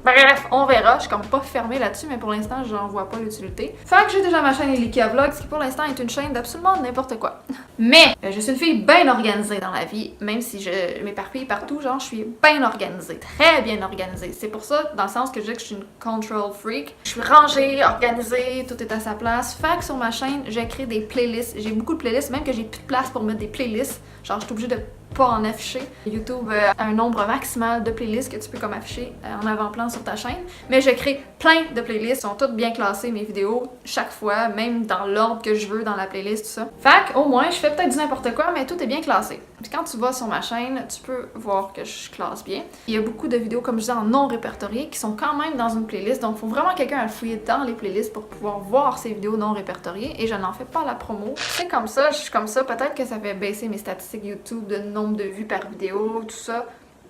Bref, on verra. Je suis comme pas fermée là-dessus, mais pour l'instant, j'en vois pas l'utilité. Fait que j'ai déjà ma chaîne Elikia Vlogs, qui pour l'instant est une chaîne d'absolument n'importe quoi. Mais je suis une fille bien organisée dans la vie, même si je m'éparpille partout, genre je suis bien organisée, très bien organisée. C'est pour ça, dans le sens que je dis que je suis une control freak. Je suis rangée, organisée, tout est à sa place. Fait que sur ma chaîne, j'ai créé des playlists. J'ai beaucoup de playlists, même que j'ai plus de place pour mettre des playlists. Genre, je suis obligée de pas en afficher. YouTube a un nombre maximal de playlists que tu peux comme afficher en avant-plan sur ta chaîne. Mais je crée plein de playlists, sont toutes bien classées mes vidéos chaque fois, même dans l'ordre que je veux dans la playlist, tout ça. Fait qu'au moins, je fais peut-être du n'importe quoi, mais tout est bien classé. Puis quand tu vas sur ma chaîne, tu peux voir que je classe bien. Il y a beaucoup de vidéos, comme je disais, en non répertoriées qui sont quand même dans une playlist. Donc, il faut vraiment quelqu'un à fouiller dans les playlists pour pouvoir voir ces vidéos non répertoriées. Et je n'en fais pas la promo. C'est comme ça, je suis comme ça. Peut-être que ça fait baisser mes statistiques YouTube de nombre de vues par vidéo, tout ça.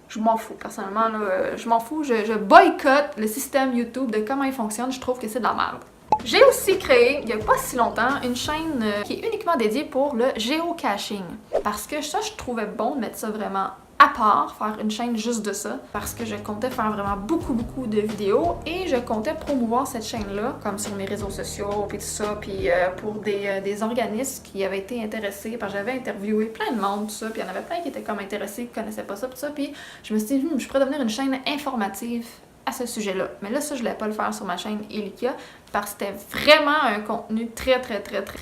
Je m'en fous, personnellement, là, je m'en fous. Je boycotte le système YouTube de comment il fonctionne. Je trouve que c'est de la merde. J'ai aussi créé, il n'y a pas si longtemps, une chaîne qui est uniquement dédiée pour le géocaching. Parce que ça, je trouvais bon de mettre ça vraiment à part, faire une chaîne juste de ça, parce que je comptais faire vraiment beaucoup de vidéos et je comptais promouvoir cette chaîne-là, comme sur mes réseaux sociaux, puis tout ça, puis pour des organismes qui avaient été intéressés, parce que j'avais interviewé plein de monde, tout ça, puis il y en avait plein qui étaient comme intéressés, qui connaissaient pas ça, tout ça, puis je me suis dit, je pourrais devenir une chaîne informative à ce sujet-là. Mais là, ça, je voulais pas le faire sur ma chaîne Elikia parce que c'était vraiment un contenu très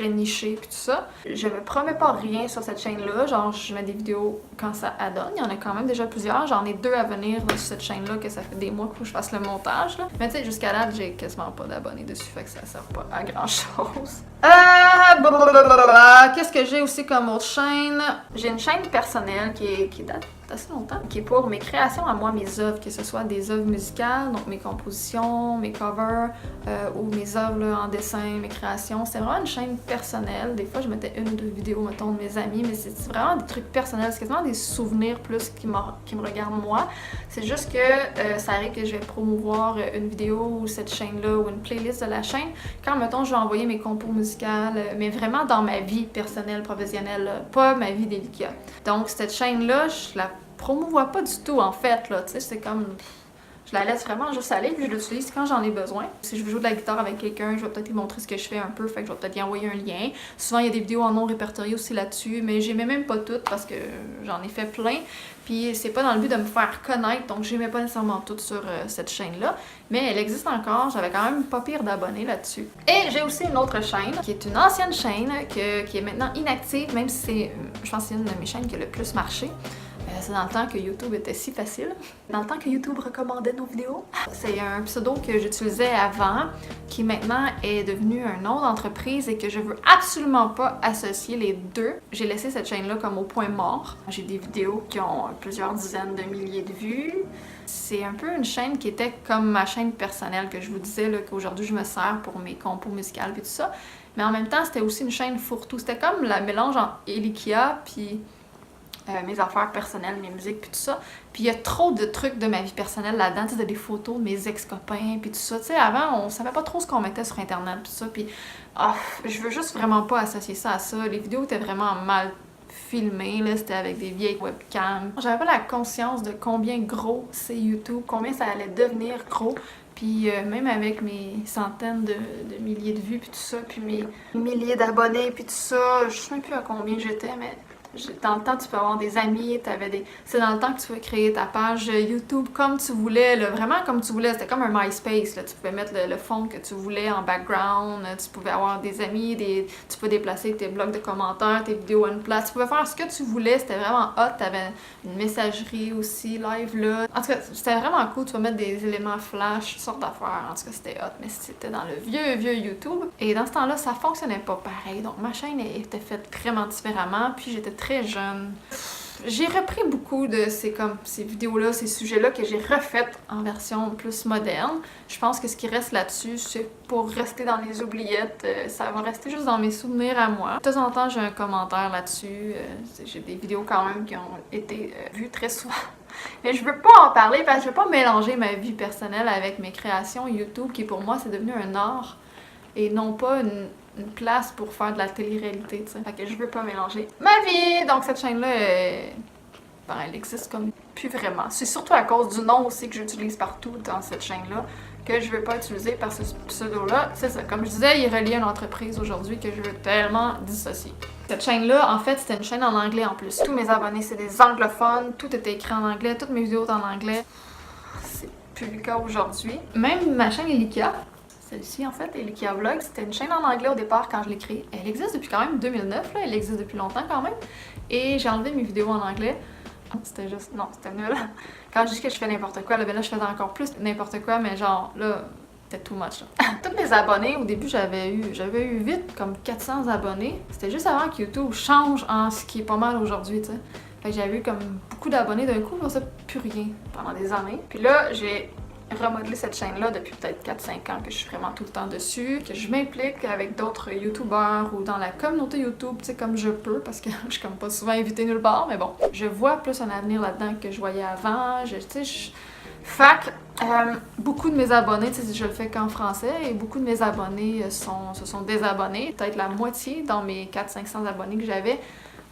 niché puis tout ça. Je me promets pas rien sur cette chaîne-là, genre je mets des vidéos quand ça adonne. Il y en a quand même déjà plusieurs, j'en ai 2 à venir sur cette chaîne-là que ça fait des mois qu'il faut que je fasse le montage, là. Mais tu sais, jusqu'à là, j'ai quasiment pas d'abonnés dessus, fait que ça sert pas à grand-chose. Qu'est-ce que j'ai aussi comme autre chaîne? J'ai une chaîne personnelle qui date assez longtemps, qui est pour mes créations à moi, mes œuvres, que ce soit des œuvres musicales, donc mes compositions, mes covers, ou mes œuvres là, en dessin, mes créations. C'est vraiment une chaîne personnelle. Des fois, je mettais 1 ou 2 vidéos, mettons, de mes amis, mais c'est vraiment des trucs personnels. C'est quasiment des souvenirs plus qui me regardent moi. C'est juste que ça arrive que je vais promouvoir une vidéo ou cette chaîne-là ou une playlist de la chaîne. Quand, mettons, je vais envoyer mes compos musicales, mais vraiment dans ma vie personnelle, professionnelle, pas ma vie d'Elikia. Donc, cette chaîne-là, je la promouvois pas du tout, en fait, là. Tu sais, c'est comme... Je la laisse vraiment juste aller, puis je l'utilise quand j'en ai besoin. Si je veux jouer de la guitare avec quelqu'un, je vais peut-être lui montrer ce que je fais un peu, fait que je vais peut-être lui envoyer un lien. Souvent, il y a des vidéos en non répertoriées aussi là-dessus, mais j'aimais même pas toutes parce que j'en ai fait plein. Puis c'est pas dans le but de me faire connaître, donc j'aimais pas nécessairement toutes sur cette chaîne-là. Mais elle existe encore, j'avais quand même pas pire d'abonnés là-dessus. Et j'ai aussi une autre chaîne, qui est une ancienne chaîne, qui est maintenant inactive, même si c'est, je pense que c'est une de mes chaînes qui a le plus marché. C'est dans le temps que YouTube était si facile. Dans le temps que YouTube recommandait nos vidéos. C'est un pseudo que j'utilisais avant, qui maintenant est devenu un nom d'entreprise et que je veux absolument pas associer les deux. J'ai laissé cette chaîne-là comme au point mort. J'ai des vidéos qui ont plusieurs dizaines de milliers de vues. C'est un peu une chaîne qui était comme ma chaîne personnelle, que je vous disais qu'aujourd'hui je me sers pour mes compos musicales et tout ça. Mais en même temps, c'était aussi une chaîne fourre-tout. C'était comme le mélange entre Elikia puis mes affaires personnelles, mes musiques, puis tout ça. Puis il y a trop de trucs de ma vie personnelle là-dedans, tu sais, des photos de mes ex-copains, puis tout ça. Tu sais, avant, on savait pas trop ce qu'on mettait sur Internet, puis tout ça. Puis je veux juste vraiment pas associer ça à ça. Les vidéos étaient vraiment mal filmées, là, c'était avec des vieilles webcams. J'avais pas la conscience de combien gros c'est YouTube, combien ça allait devenir gros. Puis même avec mes centaines de milliers de vues, puis tout ça, puis mes milliers d'abonnés, puis tout ça, je sais même plus à combien j'étais, mais dans le temps, tu peux avoir des amis, c'est dans le temps que tu pouvais créer ta page YouTube comme tu voulais, là, vraiment comme tu voulais. C'était comme un MySpace, là. Tu pouvais mettre le fond que tu voulais en background, tu pouvais avoir des amis, tu pouvais déplacer tes blocs de commentaires, tes vidéos à une place. Tu pouvais faire ce que tu voulais, c'était vraiment hot. T'avais une messagerie aussi, live là. En tout cas, c'était vraiment cool. Tu pouvais mettre des éléments flash, toutes sortes d'affaires. En tout cas, c'était hot, mais c'était dans le vieux YouTube. Et dans ce temps-là, ça fonctionnait pas pareil. Donc ma chaîne était faite vraiment différemment, puis j'étais très jeune. J'ai repris beaucoup de ces vidéos-là, ces sujets-là que j'ai refaites en version plus moderne. Je pense que ce qui reste là-dessus, c'est pour rester dans les oubliettes. Ça va rester juste dans mes souvenirs à moi. De temps en temps, j'ai un commentaire là-dessus. J'ai des vidéos quand même qui ont été vues très souvent. Mais je veux pas en parler parce que je veux pas mélanger ma vie personnelle avec mes créations YouTube, qui pour moi, c'est devenu un art et non pas une place pour faire de la télé-réalité, tu sais. Fait que je veux pas mélanger ma vie! Donc cette chaîne-là, elle existe comme plus vraiment. C'est surtout à cause du nom aussi que j'utilise partout dans cette chaîne-là que je veux pas utiliser parce que ce pseudo-là, c'est ça. Comme je disais, il est relié à une entreprise aujourd'hui que je veux tellement dissocier. Cette chaîne-là, en fait, c'était une chaîne en anglais en plus. Tous mes abonnés, c'est des anglophones, tout était écrit en anglais, toutes mes vidéos sont en anglais. C'est plus le cas aujourd'hui. Même ma chaîne Elikia, celle-ci, en fait, Elikia Vlog, c'était une chaîne en anglais au départ quand je l'ai créée. Elle existe depuis quand même 2009, là, elle existe depuis longtemps quand même. Et j'ai enlevé mes vidéos en anglais. C'était juste... non, c'était nul. Quand je dis que je fais n'importe quoi, là, ben là, je faisais encore plus n'importe quoi, mais genre, là, c'était too much, là. Tous mes abonnés, au début, j'avais eu vite comme 400 abonnés. C'était juste avant que YouTube change en ce qui est pas mal aujourd'hui, tu sais. Fait que j'avais eu comme beaucoup d'abonnés d'un coup, mais ça plus rien pendant des années. Puis là, j'ai remodeler cette chaîne-là depuis peut-être 4-5 ans que je suis vraiment tout le temps dessus, que je m'implique avec d'autres youtubeurs ou dans la communauté YouTube, tu sais, comme je peux, parce que je suis comme pas souvent invitée nulle part, mais bon. Je vois plus un avenir là-dedans que je voyais avant, Fac, beaucoup de mes abonnés, tu sais, je le fais qu'en français, et beaucoup de mes abonnés se sont désabonnés, peut-être la moitié dans mes 400-500 abonnés que j'avais,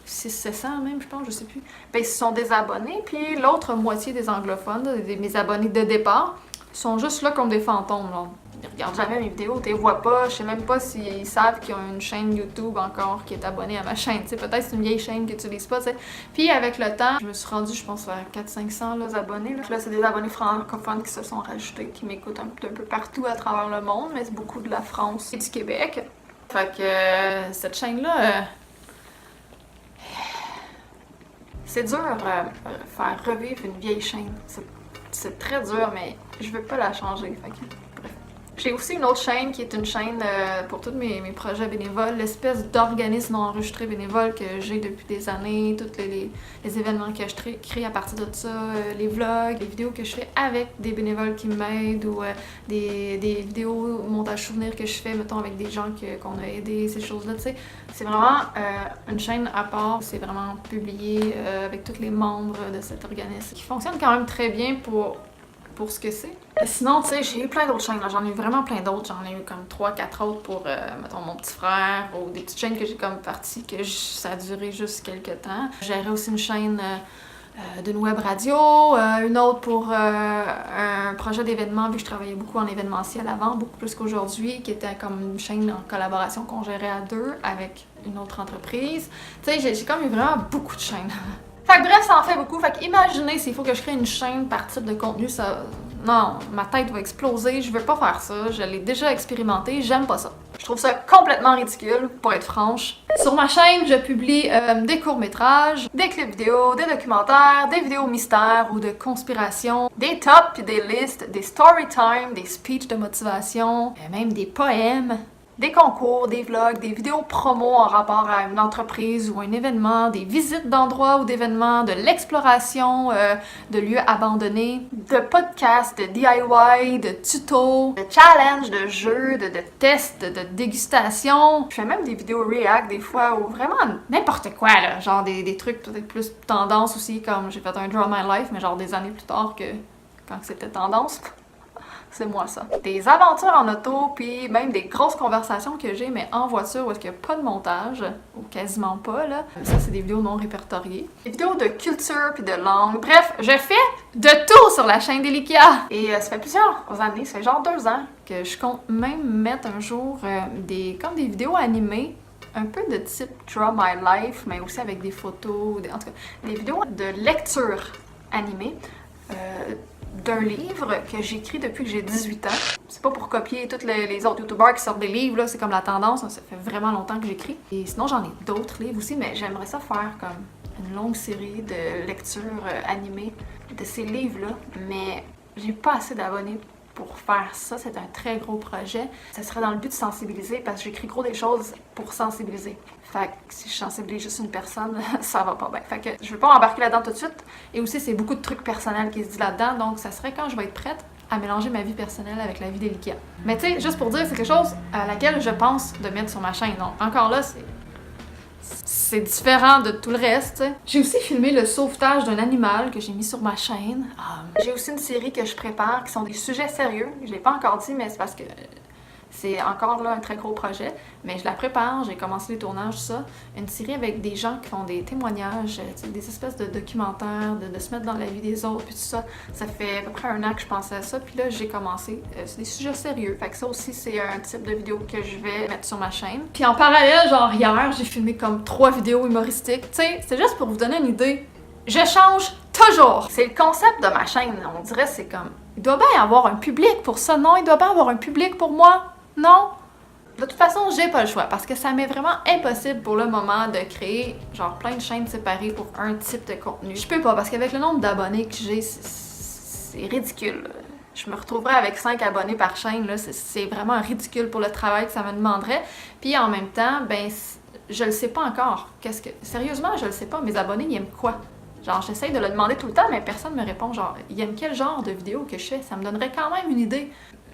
600-700 même, je pense, je sais plus. Ben, ils se sont désabonnés, puis l'autre moitié des anglophones, mes abonnés de départ, sont juste là comme des fantômes, là. Ils regardent jamais mes vidéos, tu les vois pas, je sais même pas s'ils savent qu'ils ont une chaîne YouTube encore qui est abonnée à ma chaîne, tu sais, peut-être c'est une vieille chaîne qu'ils n'utilisent pas, tu sais. Puis avec le temps, je me suis rendue, je pense, à 400-500 abonnés, là. Là, c'est des abonnés francophones qui se sont rajoutés, qui m'écoutent un peu partout à travers le monde, mais c'est beaucoup de la France et du Québec. Fait que cette chaîne-là... c'est dur faire revivre une vieille chaîne. C'est très dur, mais je veux pas la changer. Fait que, bref. J'ai aussi une autre chaîne qui est une chaîne pour tous mes projets bénévoles, l'espèce d'organisme non enregistré bénévole que j'ai depuis des années, tous les événements que je crée à partir de ça, les vlogs, les vidéos que je fais avec des bénévoles qui m'aident ou des vidéos montage souvenirs que je fais, mettons, avec des gens qu'on a aidés, ces choses-là, tu sais. C'est vraiment une chaîne à part, c'est vraiment publié avec tous les membres de cet organisme qui fonctionne quand même très bien pour ce que c'est. Sinon, tu sais, j'ai eu plein d'autres chaînes, j'en ai eu vraiment plein d'autres, j'en ai eu comme 3-4 autres pour, mettons, mon petit frère, ou des petites chaînes que j'ai comme parties, ça a duré juste quelques temps. J'avais aussi une chaîne d'une web radio, une autre pour un projet d'événement, vu que je travaillais beaucoup en événementiel avant, beaucoup plus qu'aujourd'hui, qui était comme une chaîne en collaboration qu'on gérait à deux avec une autre entreprise. Tu sais, j'ai comme eu vraiment beaucoup de chaînes. Fait que bref, ça en fait beaucoup. Fait que imaginez s'il faut que je crée une chaîne par type de contenu, ça... Non, ma tête va exploser, je veux pas faire ça, je l'ai déjà expérimenté, j'aime pas ça. Je trouve ça complètement ridicule, pour être franche. Sur ma chaîne, je publie des courts-métrages, des clips vidéo, des documentaires, des vidéos mystères ou de conspiration, des tops puis des listes, des story time, des speeches de motivation, même des poèmes, des concours, des vlogs, des vidéos promo en rapport à une entreprise ou un événement, des visites d'endroits ou d'événements, de l'exploration de lieux abandonnés, de podcasts, de DIY, de tutos, de challenges, de jeux, de tests, de dégustation. Je fais même des vidéos react des fois ou vraiment n'importe quoi là, genre des trucs peut-être plus tendance aussi, comme j'ai fait un Draw My Life, mais genre des années plus tard que quand c'était tendance. C'est moi ça. Des aventures en auto, puis même des grosses conversations que j'ai, mais en voiture où est-ce qu'il n'y a pas de montage, ou quasiment pas, là. Ça, c'est des vidéos non répertoriées. Des vidéos de culture puis de langue. Bref, je fais de tout sur la chaîne d'Elikia! Et ça fait plusieurs années, ça fait genre 2 ans, que je compte même mettre un jour comme des vidéos animées, un peu de type Draw My Life, mais aussi avec des photos, en tout cas, des vidéos de lecture animée. D'un livre que j'écris depuis que j'ai 18 ans. C'est pas pour copier tous les autres youtubeurs qui sortent des livres, là, c'est comme la tendance, ça fait vraiment longtemps que j'écris. Et sinon j'en ai d'autres livres aussi, mais j'aimerais ça faire comme une longue série de lectures animées de ces livres-là, mais j'ai pas assez d'abonnés pour faire ça, c'est un très gros projet. Ça serait dans le but de sensibiliser, parce que j'écris gros des choses pour sensibiliser. Fait que si je sensibilise juste une personne, ça va pas bien. Fait que je veux pas embarquer là-dedans tout de suite. Et aussi, c'est beaucoup de trucs personnels qui se disent là-dedans, donc ça serait quand je vais être prête à mélanger ma vie personnelle avec la vie d'Elikia. Mais tu sais, juste pour dire, c'est quelque chose à laquelle je pense de mettre sur ma chaîne. Donc encore là, c'est différent de tout le reste, t'sais. J'ai aussi filmé le sauvetage d'un animal que j'ai mis sur ma chaîne. J'ai aussi une série que je prépare qui sont des sujets sérieux. Je l'ai pas encore dit, mais c'est parce que c'est encore là un très gros projet. Mais je la prépare, j'ai commencé les tournages, ça. Une série avec des gens qui font des témoignages, des espèces de documentaires, de se mettre dans la vie des autres, puis tout ça. Ça fait à peu près 1 an que je pensais à ça, puis là j'ai commencé. C'est des sujets sérieux. Fait que ça aussi, c'est un type de vidéo que je vais mettre sur ma chaîne. Puis en parallèle, genre hier, j'ai filmé comme 3 vidéos humoristiques. Tu sais, c'est juste pour vous donner une idée. Je change toujours! C'est le concept de ma chaîne. On dirait c'est comme... Il doit bien y avoir un public pour ça, non? Il doit bien y avoir un public pour moi? Non? De toute façon, j'ai pas le choix parce que ça m'est vraiment impossible pour le moment de créer genre plein de chaînes séparées pour un type de contenu. Je peux pas parce qu'avec le nombre d'abonnés que j'ai, c'est ridicule. Je me retrouverais avec 5 abonnés par chaîne, là, c'est vraiment ridicule pour le travail que ça me demanderait. Puis en même temps, ben, je le sais pas encore. Sérieusement, je le sais pas. Mes abonnés, ils aiment quoi? Genre, j'essaye de le demander tout le temps, mais personne me répond. Genre, ils aiment quel genre de vidéo que je fais? Ça me donnerait quand même une idée.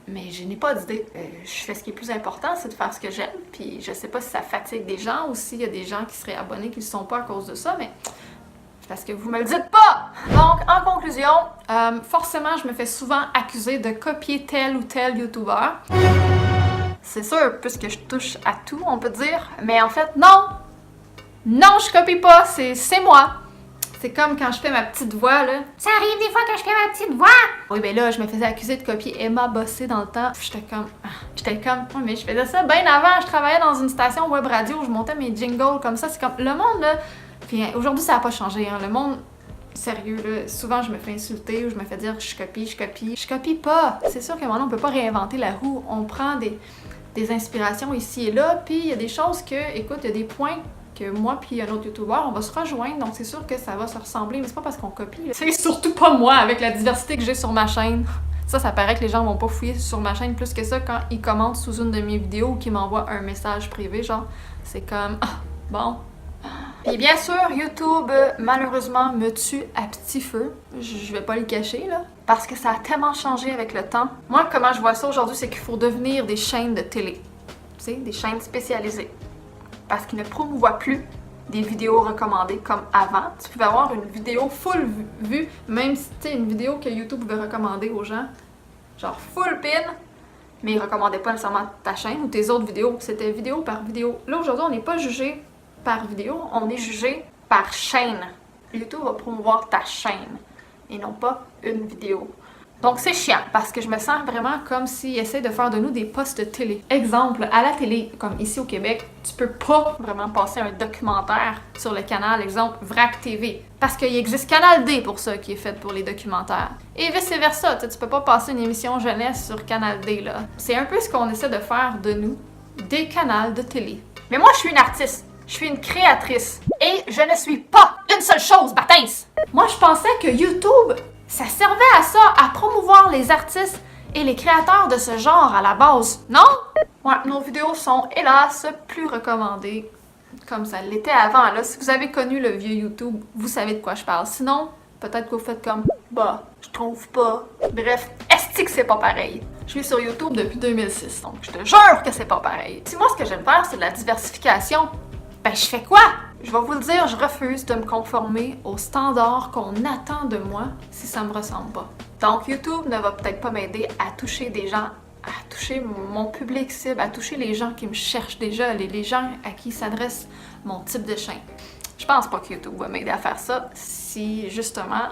Mais je n'ai pas d'idée. Je fais ce qui est plus important, c'est de faire ce que j'aime. Puis je sais pas si ça fatigue des gens ou s'il y a des gens qui seraient abonnés qui ne le sont pas à cause de ça, mais c'est parce que vous me le dites pas! Donc, en conclusion, forcément, je me fais souvent accuser de copier tel ou tel YouTuber. C'est sûr, puisque je touche à tout, on peut dire. Mais en fait, non! Non, je copie pas, c'est moi! C'est comme quand je fais ma petite voix, là. Ça arrive des fois que je fais ma petite voix! Oui, ben là, je me faisais accuser de copier Emma Bossé dans le temps. J'étais comme, oui, mais je faisais ça bien avant. Je travaillais dans une station web radio, je montais mes jingles comme ça. C'est comme, le monde, là. Puis aujourd'hui, ça n'a pas changé, hein. Le monde, sérieux, là. Souvent, je me fais insulter ou je me fais dire, je copie. Je copie pas. C'est sûr qu'à un moment, on peut pas réinventer la roue. On prend des inspirations ici et là, puis il y a des choses que, écoute, il y a des points que moi puis un autre youtubeur, on va se rejoindre, donc c'est sûr que ça va se ressembler, mais c'est pas parce qu'on copie. C'est surtout pas moi, avec la diversité que j'ai sur ma chaîne. Ça paraît que les gens vont pas fouiller sur ma chaîne plus que ça quand ils commentent sous une de mes vidéos ou qu'ils m'envoient un message privé, genre, c'est comme, bon. Et bien sûr, YouTube, malheureusement, me tue à petit feu. Je vais pas le cacher, là. Parce que ça a tellement changé avec le temps. Moi, comment je vois ça aujourd'hui, c'est qu'il faut devenir des chaînes de télé. Tu sais, des chaînes spécialisées. Parce qu'ils ne promouvoient plus des vidéos recommandées comme avant. Tu pouvais avoir une vidéo full vue, même si tu sais, une vidéo que YouTube veut recommander aux gens, genre full pin, mais ils recommandaient pas nécessairement ta chaîne ou tes autres vidéos. C'était vidéo par vidéo. Là, aujourd'hui, on n'est pas jugé par vidéo, on est jugé par chaîne. YouTube va promouvoir ta chaîne et non pas une vidéo. Donc c'est chiant parce que je me sens vraiment comme s'ils essaient de faire de nous des postes de télé. Exemple, à la télé, comme ici au Québec, tu peux pas vraiment passer un documentaire sur le canal, exemple VRAC TV. Parce qu'il existe Canal D pour ça, qui est fait pour les documentaires. Et vice-versa, tu peux pas passer une émission jeunesse sur Canal D, là. C'est un peu ce qu'on essaie de faire de nous, des canals de télé. Mais moi, je suis une artiste. Je suis une créatrice. Et je ne suis pas une seule chose, Martins! Moi, je pensais que YouTube, ça servait à ça, à promouvoir les artistes et les créateurs de ce genre à la base. Non? Ouais, nos vidéos sont, hélas, plus recommandées comme ça l'était avant. Là, si vous avez connu le vieux YouTube, vous savez de quoi je parle. Sinon, peut-être que vous faites comme, bah, je trouve pas. Bref, est-ce que c'est pas pareil? Je suis sur YouTube depuis 2006, donc je te jure que c'est pas pareil. Si moi, ce que j'aime faire, c'est de la diversification, ben je fais quoi? Je vais vous le dire, je refuse de me conformer aux standards qu'on attend de moi si ça me ressemble pas. Donc YouTube ne va peut-être pas m'aider à toucher des gens, à toucher mon public cible, à toucher les gens qui me cherchent déjà, les gens à qui s'adresse mon type de chaîne. Je pense pas que YouTube va m'aider à faire ça si justement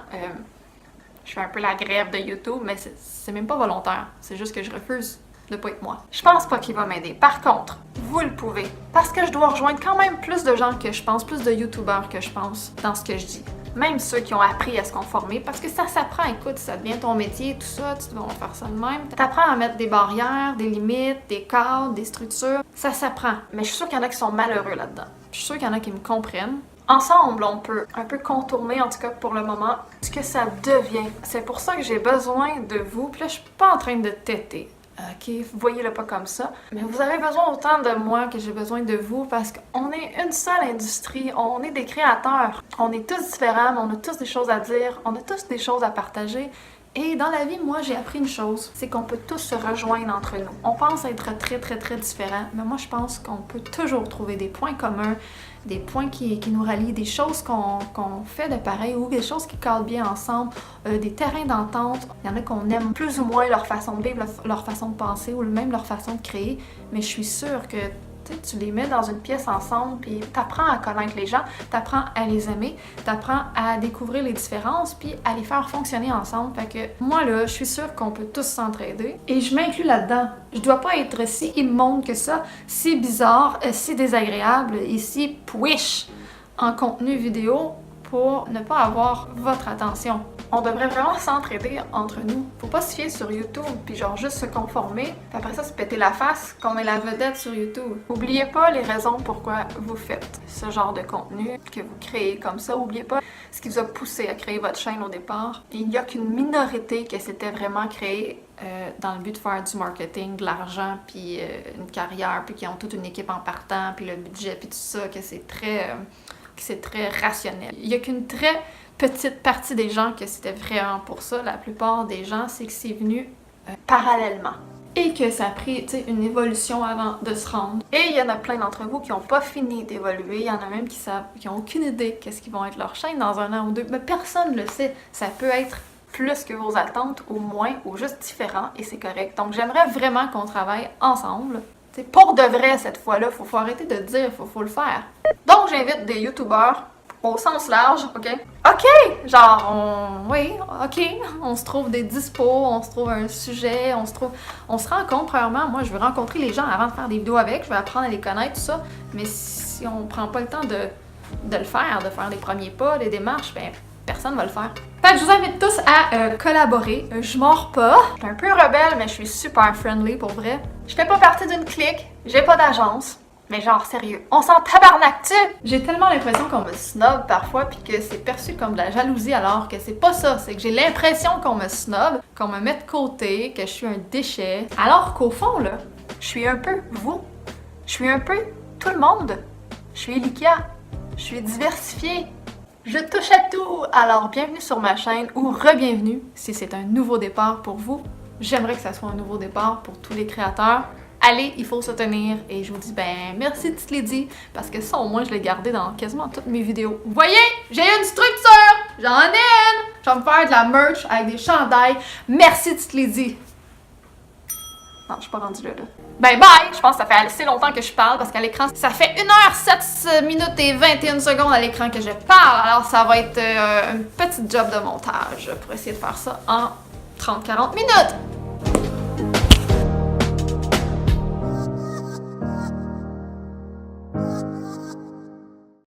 je fais un peu la grève de YouTube, mais c'est même pas volontaire, c'est juste que je refuse de pas être moi. Je pense pas qu'il va m'aider. Par contre, vous le pouvez. Parce que je dois rejoindre quand même plus de gens que je pense, plus de YouTubeurs que je pense dans ce que je dis. Même ceux qui ont appris à se conformer, parce que ça s'apprend, écoute, ça devient ton métier, tout ça, tu dois faire ça de même. T'apprends à mettre des barrières, des limites, des cadres, des structures, ça s'apprend. Mais je suis sûre qu'il y en a qui sont malheureux là-dedans. Je suis sûre qu'il y en a qui me comprennent. Ensemble, on peut un peu contourner, en tout cas pour le moment, ce que ça devient. C'est pour ça que j'ai besoin de vous. Puis là, je suis pas en train de têter. Ok, voyez-le pas comme ça. Mais vous avez besoin autant de moi que j'ai besoin de vous parce qu'on est une seule industrie, on est des créateurs. On est tous différents, mais on a tous des choses à dire, on a tous des choses à partager. Et dans la vie, moi, j'ai appris une chose, c'est qu'on peut tous se rejoindre entre nous. On pense être très, très, très différents, mais moi, je pense qu'on peut toujours trouver des points communs, des points qui nous rallient, des choses qu'on fait de pareil ou des choses qui cadrent bien ensemble, des terrains d'entente. Il y en a qu'on aime plus ou moins leur façon de vivre, leur façon de penser ou même leur façon de créer, mais je suis sûre que tu les mets dans une pièce ensemble, puis t'apprends à connaître les gens, t'apprends à les aimer, t'apprends à découvrir les différences, puis à les faire fonctionner ensemble. Fait que moi, là, je suis sûre qu'on peut tous s'entraider. Et je m'inclus là-dedans. Je dois pas être si immonde que ça, si bizarre, si désagréable et si push en contenu vidéo pour ne pas avoir votre attention. On devrait vraiment s'entraider entre nous. Faut pas se fier sur YouTube puis genre juste se conformer, puis après ça se péter la face qu'on est la vedette sur YouTube. Oubliez pas les raisons pourquoi vous faites ce genre de contenu que vous créez comme ça. Oubliez pas ce qui vous a poussé à créer votre chaîne au départ. Il n'y a qu'une minorité que c'était vraiment créé dans le but de faire du marketing, de l'argent, puis une carrière, puis qui ont toute une équipe en partant, puis le budget, puis tout ça, que c'est très rationnel. Il n'y a qu'une très petite partie des gens que c'était vraiment pour ça. La plupart des gens, c'est que c'est venu parallèlement. Et que ça a pris une évolution avant de se rendre. Et il y en a plein d'entre vous qui n'ont pas fini d'évoluer. Il y en a même qui n'ont aucune idée qu'est-ce qu'ils vont être leur chaîne dans un an ou deux. Mais personne ne le sait. Ça peut être plus que vos attentes ou moins ou juste différent et c'est correct. Donc j'aimerais vraiment qu'on travaille ensemble. T'sais, pour de vrai cette fois-là, faut arrêter de dire, faut le faire. Donc j'invite des youtubeurs au sens large, ok? Ok! Genre, on se trouve des dispos, on se trouve un sujet, on se rencontre premièrement. Moi, je veux rencontrer les gens avant de faire des vidéos avec, je veux apprendre à les connaître, tout ça. Mais si on prend pas le temps de le faire, de faire les premiers pas, les démarches, ben personne va le faire. Fait que je vous invite tous à collaborer. Je mords pas. Je suis un peu rebelle, mais je suis super friendly pour vrai. Je fais pas partie d'une clique, j'ai pas d'agence. Mais genre, sérieux, on s'en tabarnak-tu? J'ai tellement l'impression qu'on me snob parfois puis que c'est perçu comme de la jalousie alors que c'est pas ça. C'est que j'ai l'impression qu'on me snob, qu'on me met de côté, que je suis un déchet. Alors qu'au fond, là, je suis un peu vous. Je suis un peu tout le monde. Je suis Elikia. Je suis diversifiée. Je touche à tout! Alors, bienvenue sur ma chaîne ou re-bienvenue si c'est un nouveau départ pour vous. J'aimerais que ça soit un nouveau départ pour tous les créateurs. Allez, il faut se tenir et je vous dis merci Tite Lady parce que ça au moins je l'ai gardé dans quasiment toutes mes vidéos. Vous voyez, j'ai une structure! J'en ai une! Je vais me faire de la merch avec des chandails. Merci Tite Lady! Non, je suis pas rendue là. Ben bye! Je pense que ça fait assez longtemps que je parle parce qu'à l'écran, ça fait 1h07 minutes et 21 secondes à l'écran que je parle. Alors ça va être un petit job de montage pour essayer de faire ça en 30-40 minutes.